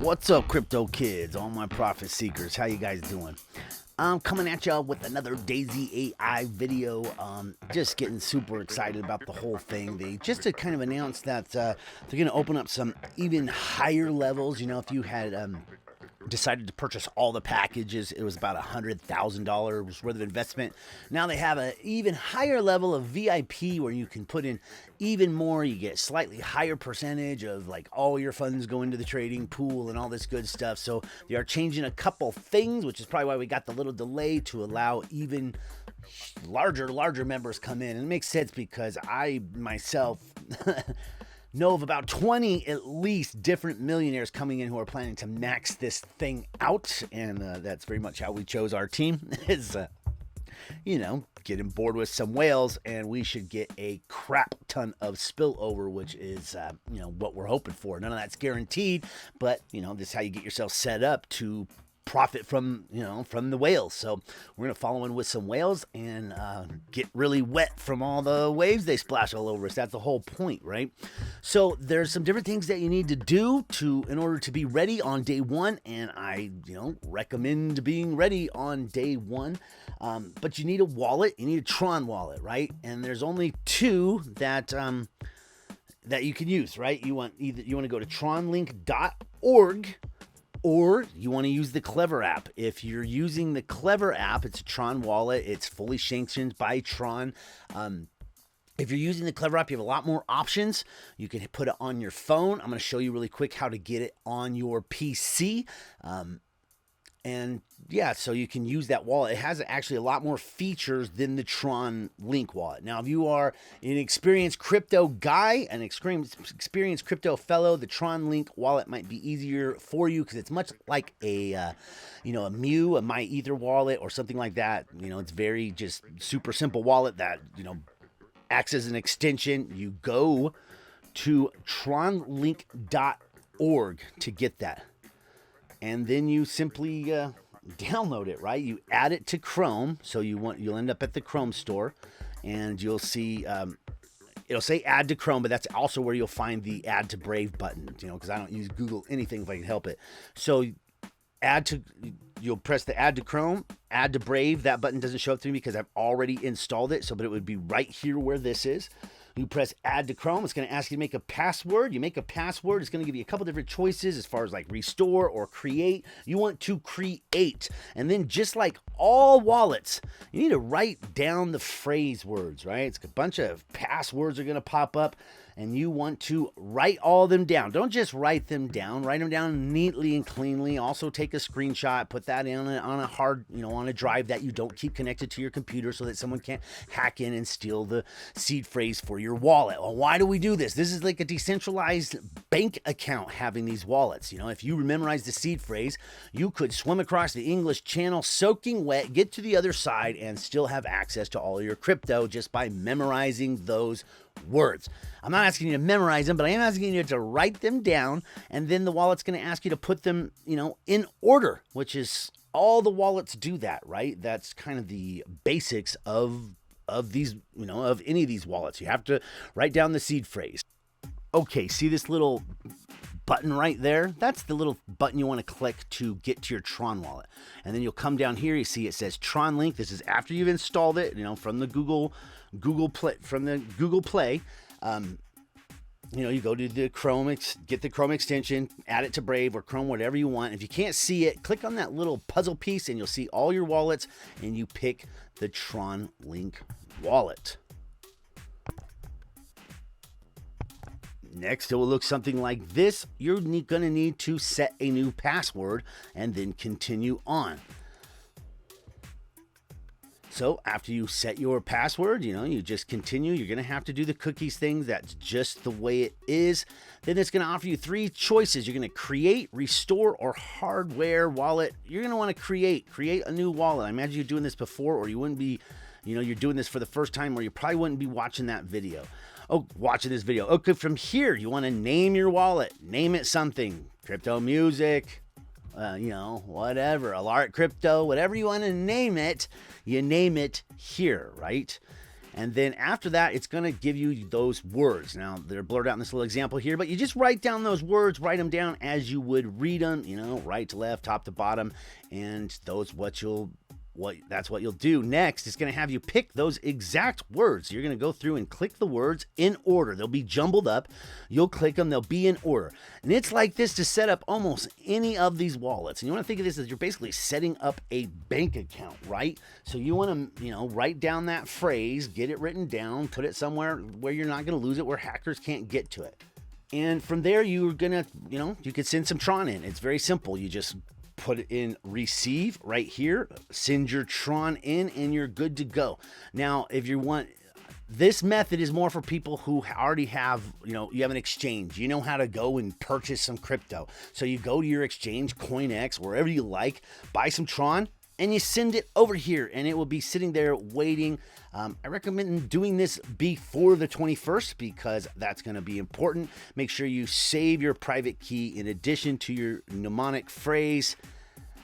What's up, crypto kids, all my profit seekers? How you guys doing? I'm coming at y'all with another Daisy AI video. Just getting super excited about the whole thing. They just to kind of announce that they're going to open up some even higher levels. You know, if you had decided to purchase all the packages, it was about $100,000 worth of investment. Now they have an even higher level of VIP where you can put in even more. You get slightly higher percentage of like all your funds go into the trading pool and all this good stuff. So they are changing a couple things, which is probably why we got the little delay to allow even larger members come in. And it makes sense because I myself know of about 20 at least different millionaires coming in who are planning to max this thing out, and that's very much how we chose our team is getting bored with some whales, and we should get a crap ton of spillover, which is what we're hoping for. None of that's guaranteed, but this is how you get yourself set up to profit from the whales. So we're gonna follow in with some whales and get really wet from all the waves they splash all over us. That's the whole point, right? So there's some different things that you need to do in order to be ready on day one, and I recommend being ready on day one. But you need a wallet. You need a Tron wallet, right? And there's only two that you can use, right? You want to go to TronLink.org, or you want to use the Klever app. If you're using the Klever app, it's a Tron wallet. It's fully sanctioned by Tron. If you're using the Klever app, you have a lot more options. You can put it on your phone. I'm going to show you really quick how to get it on your PC. And yeah, so you can use that wallet. It has actually a lot more features than the TronLink wallet. Now, if you are an experienced crypto guy, an experienced crypto fellow, the TronLink wallet might be easier for you because it's much like a Mu, a My Ether wallet or something like that. It's very just super simple wallet that, acts as an extension. You go to TronLink.org to get that. And then you simply download it, right? You add it to Chrome, so you'll end up at the Chrome store, and you'll see it'll say add to Chrome, but that's also where you'll find the add to Brave button. Because I don't use Google anything if I can help it. So you'll press the add to Chrome, add to Brave. That button doesn't show up to me because I've already installed it. But it would be right here where this is. You press add to Chrome. It's going to ask you to make a password. You make a password. It's going to give you a couple different choices as far as like restore or create. You want to create. And then just like all wallets, you need to write down the phrase words, right? It's a bunch of passwords are going to pop up, and you want to write all of them down. Don't just write them down. Write them down neatly and cleanly. Also take a screenshot. Put that on a hard, on a drive that you don't keep connected to your computer so that someone can't hack in and steal the seed phrase for your wallet. Well, why do we do this? This is like a decentralized bank account having these wallets. If you memorize the seed phrase, you could swim across the English Channel soaking wet, get to the other side, and still have access to all your crypto just by memorizing those words. I'm not asking you to memorize them, but I am asking you to write them down, and then the wallet's going to ask you to put them, in order, which is all the wallets do that, right? That's kind of the basics of these, of any of these wallets. You have to write down the seed phrase. Okay, see this little button right there? That's the little button you want to click to get to your Tron wallet. And then you'll come down here, you see it says TronLink. This is after you've installed it, from the Google Play. You go to the Chrome, get the Chrome extension, add it to Brave or Chrome, whatever you want. If you can't see it, click on that little puzzle piece and you'll see all your wallets, and you pick the TronLink wallet. Next, it will look something like this. You're going to need to set a new password and then continue on. So after you set your password, you just continue. You're going to have to do the cookies thing. That's just the way it is. Then it's going to offer you three choices. You're going to create, restore, or hardware wallet. You're going to want to create a new wallet. I imagine you're doing this before, or you wouldn't be, you're doing this for the first time, or you probably wouldn't be watching that video. Watching this video. Okay, from here, you want to name your wallet. Name it something. Crypto music, whatever, Alert Crypto, whatever you want to name it, you name it here, right? And then after that, it's going to give you those words. Now, they're blurred out in this little example here, but you just write down those words, write them down as you would read them, you know, right to left, top to bottom, and that's what you'll do. Next, it's going to have you pick those exact words. You're going to go through and click the words in order. They'll be jumbled up. You'll click them. They'll be in order. And it's like this to set up almost any of these wallets. And you want to think of this as you're basically setting up a bank account, right? So you want to, write down that phrase, get it written down, put it somewhere where you're not going to lose it, where hackers can't get to it. And from there, you're going to, you could send some Tron in. It's very simple. You just put it in receive right here, send your Tron in, and you're good to go. Now, if you want, this method is more for people who already have, you have an exchange. You know how to go and purchase some crypto. So you go to your exchange, CoinX, wherever you like, buy some Tron, and you send it over here, and it will be sitting there waiting. I recommend doing this before the 21st because that's going to be important. Make sure you save your private key in addition to your mnemonic phrase.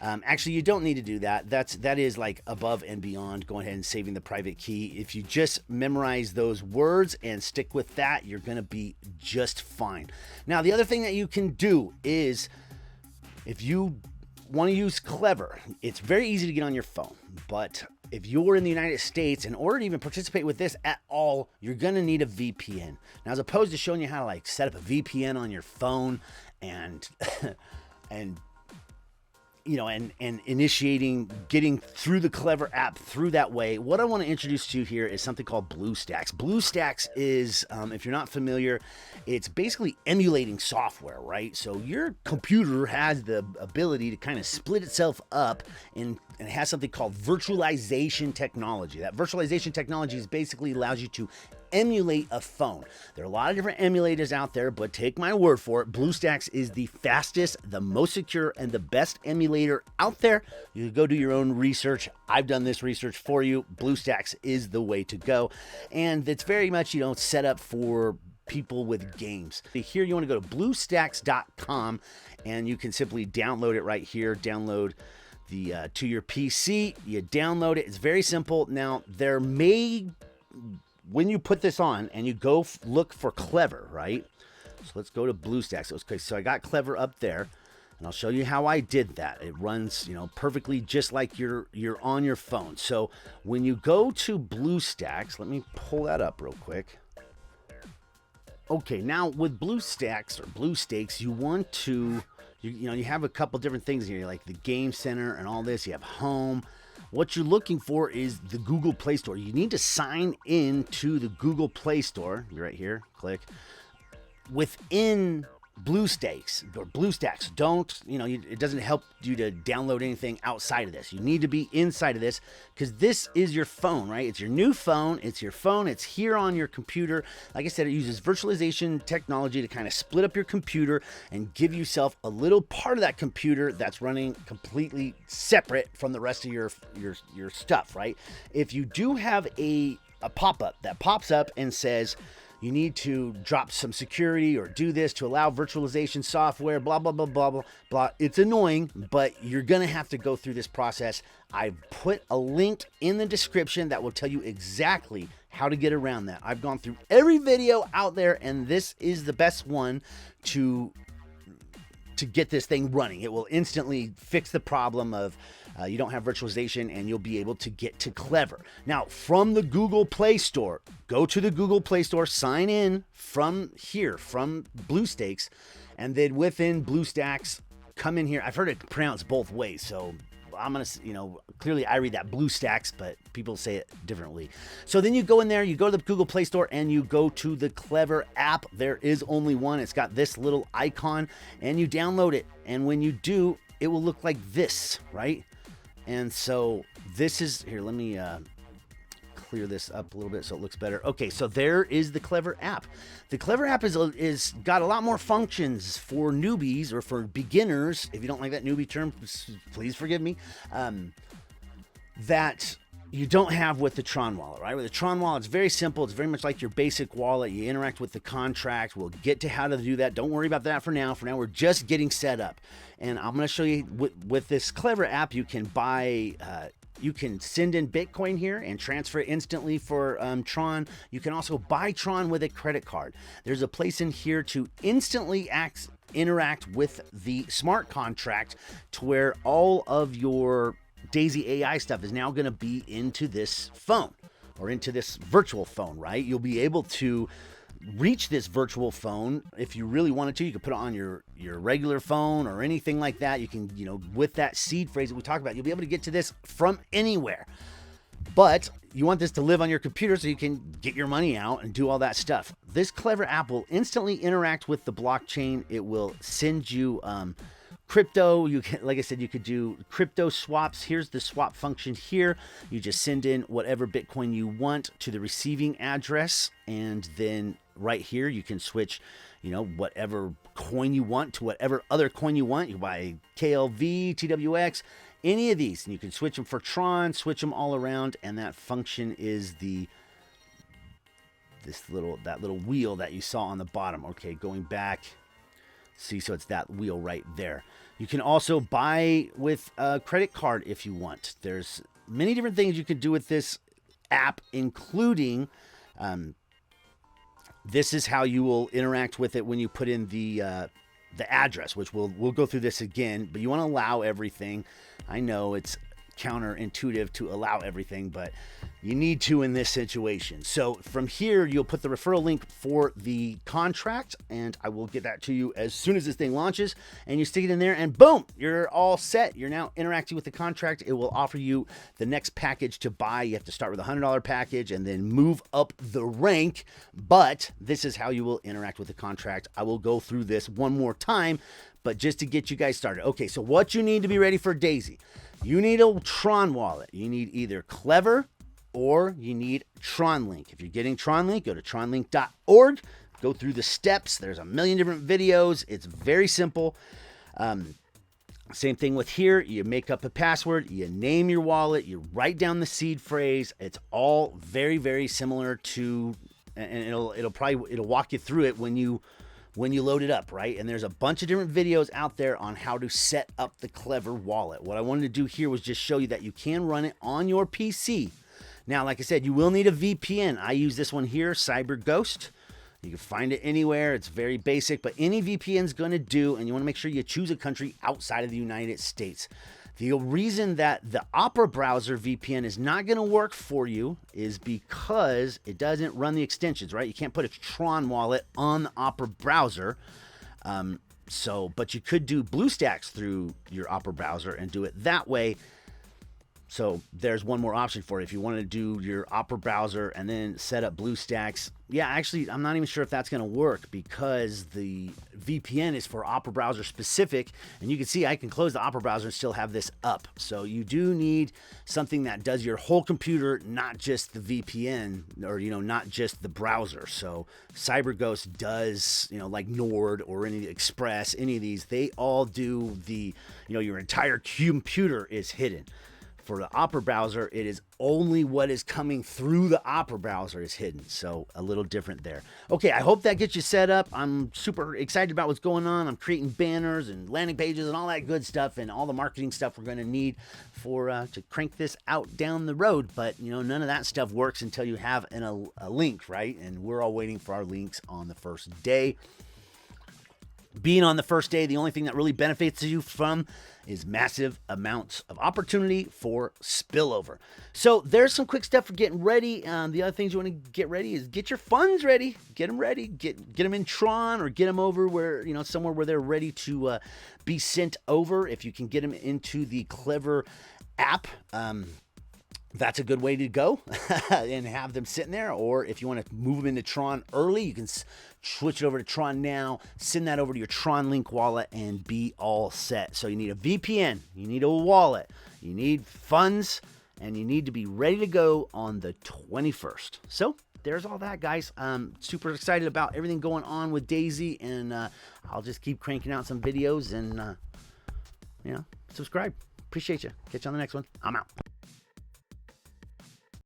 Actually, you don't need to do that. That is like above and beyond going ahead and saving the private key. If you just memorize those words and stick with that, you're going to be just fine. Now, the other thing that you can do is if you want to use Klever, it's very easy to get on your phone, but if you're in the United States, in order to even participate with this at all, you're going to need a VPN. Now, as opposed to showing you how to set up a VPN on your phone and initiating getting through the Klever app through that way, what I want to introduce to you here is something called Bluestacks. Bluestacks is, if you're not familiar, it's basically emulating software, right? So your computer has the ability to kind of split itself up and it has something called virtualization technology. That virtualization technology is basically allows you to emulate a phone. There are a lot of different emulators out there, but take my word for it, Bluestacks is the fastest, the most secure, and the best emulator out there. You can go do your own research. I've done this research for you. Bluestacks is the way to go. And it's very much, set up for people with games. Here you want to go to bluestacks.com and you can simply download it right here. Download the to your PC. You download it. It's very simple. Now, when you put this on and you go look for Klever, right? So let's go to Bluestacks. Okay, so I got Klever up there, and I'll show you how I did that. It runs, perfectly just like you're on your phone. So when you go to Bluestacks, let me pull that up real quick. Okay, now with Bluestacks or Bluestakes, you want to, you have a couple different things here, like the Game Center and all this. You have Home. What you're looking for is the Google Play Store. You need to sign in to the Google Play Store. You're right here. Click. Within Bluestacks or Bluestacks. Don't, it doesn't help you to download anything outside of this. You need to be inside of this because this is your phone, right? It's your new phone. It's your phone. It's here on your computer. Like I said, it uses virtualization technology to kind of split up your computer and give yourself a little part of that computer that's running completely separate from the rest of your stuff, right? If you do have a pop-up that pops up and says, you need to drop some security or do this to allow virtualization software, blah, blah, blah, blah, blah, blah. It's annoying, but you're going to have to go through this process. I've put a link in the description that will tell you exactly how to get around that. I've gone through every video out there, and this is the best one to get this thing running. It will instantly fix the problem of you don't have virtualization, and you'll be able to get to Klever. Now, from the Google Play Store, go to the Google Play Store, sign in from here, from Bluestacks, and then within Bluestacks, come in here. I've heard it pronounced both ways, so I'm going to, clearly I read that Bluestacks, but people say it differently. So then you go in there, you go to the Google Play Store, and you go to the Klever app. There is only one. It's got this little icon, and you download it. And when you do, it will look like this, right? And so this is, here, let me clear this up a little bit so it looks better. Okay, so there is the Klever app. The Klever app is got a lot more functions for newbies or for beginners. If you don't like that newbie term, please forgive me. That you don't have with the Tron wallet, right? With the Tron wallet, it's very simple. It's very much like your basic wallet. You interact with the contract. We'll get to how to do that. Don't worry about that for now. For now, we're just getting set up. And I'm going to show you with this Klever app, you can buy You can send in Bitcoin here and transfer it instantly for Tron. You can also buy Tron with a credit card. There's a place in here to instantly interact with the smart contract to where all of your Daisy AI stuff is now going to be into this phone or into this virtual phone, right? You'll be able to reach this virtual phone if you really wanted to. You can put it on your regular phone or anything like that. You can, with that seed phrase that we talked about, you'll be able to get to this from anywhere. But you want this to live on your computer so you can get your money out and do all that stuff. This Klever app will instantly interact with the blockchain. It will send you crypto. You can, like I said, you could do crypto swaps. Here's the swap function here. You just send in whatever Bitcoin you want to the receiving address, and then right here you can switch, whatever coin you want to whatever other coin you want. You buy KLV, TWX, any of these, and you can switch them for Tron, switch them all around, and that function is that little wheel that you saw on the bottom. Okay, going back. See, so it's that wheel right there. You can also buy with a credit card if you want. There's many different things you can do with this app, including this is how you will interact with it when you put in the address, which we'll go through this again, but you want to allow everything. I know it's counterintuitive to allow everything, but you need to in this situation. So from here, you'll put the referral link for the contract, and I will get that to you as soon as this thing launches, and you stick it in there, and boom, you're all set. You're now interacting with the contract. It will offer you the next package to buy. You have to start with a $100 package and then move up the rank, but this is how you will interact with the contract. I will go through this one more time, but just to get you guys started. Okay, so what you need to be ready for Daisy. You need a Tron wallet. You need either Klever or you need TronLink. If you're getting TronLink, go to tronlink.org. Go through the steps. There's a million different videos. It's very simple. Same thing with here. You make up a password. You name your wallet. You write down the seed phrase. It's all very, very similar to, and it'll walk you through it when you load it up, right? And there's a bunch of different videos out there on how to set up the Klever wallet. What I wanted to do here was just show you that you can run it on your PC. Now, like I said, you will need a VPN. I use this one here, CyberGhost. You can find it anywhere. It's very basic, but any VPN is going to do, and you want to make sure you choose a country outside of the United States. The reason that the Opera browser VPN is not going to work for you is because it doesn't run the extensions, right? You can't put a Tron wallet on the Opera browser. But you could do Bluestacks through your Opera browser and do it that way. So there's one more option for it. If you want to do your Opera browser and then set up Bluestacks, yeah, actually, I'm not even sure if that's going to work because the VPN is for Opera browser specific. And you can see I can close the Opera browser and still have this up. So you do need something that does your whole computer, not just the VPN or, not just the browser. So CyberGhost does, like Nord or any Express, any of these, they all do the, your entire computer is hidden. For the Opera browser, it is only what is coming through the Opera browser is hidden. So a little different there. Okay, I hope that gets you set up. I'm super excited about what's going on. I'm creating banners and landing pages and all that good stuff and all the marketing stuff we're going to need for to crank this out down the road. But, none of that stuff works until you have a link, right? And we're all waiting for our links on the first day. Being on the first day, the only thing that really benefits you from is massive amounts of opportunity for spillover. So there's some quick stuff for getting ready. The other things you want to get ready is get your funds ready. Get them ready. Get them in Tron or get them over where, somewhere where they're ready to be sent over. If you can get them into the Klever app, that's a good way to go and have them sitting there. Or if you want to move them into Tron early, you can switch it over to Tron now, send that over to your TronLink wallet, and be all set. So you need a VPN, you need a wallet, you need funds, and you need to be ready to go on the 21st. So there's all that, guys. I'm super excited about everything going on with Daisy, and I'll just keep cranking out some videos and, subscribe. Appreciate you. Catch you on the next one. I'm out.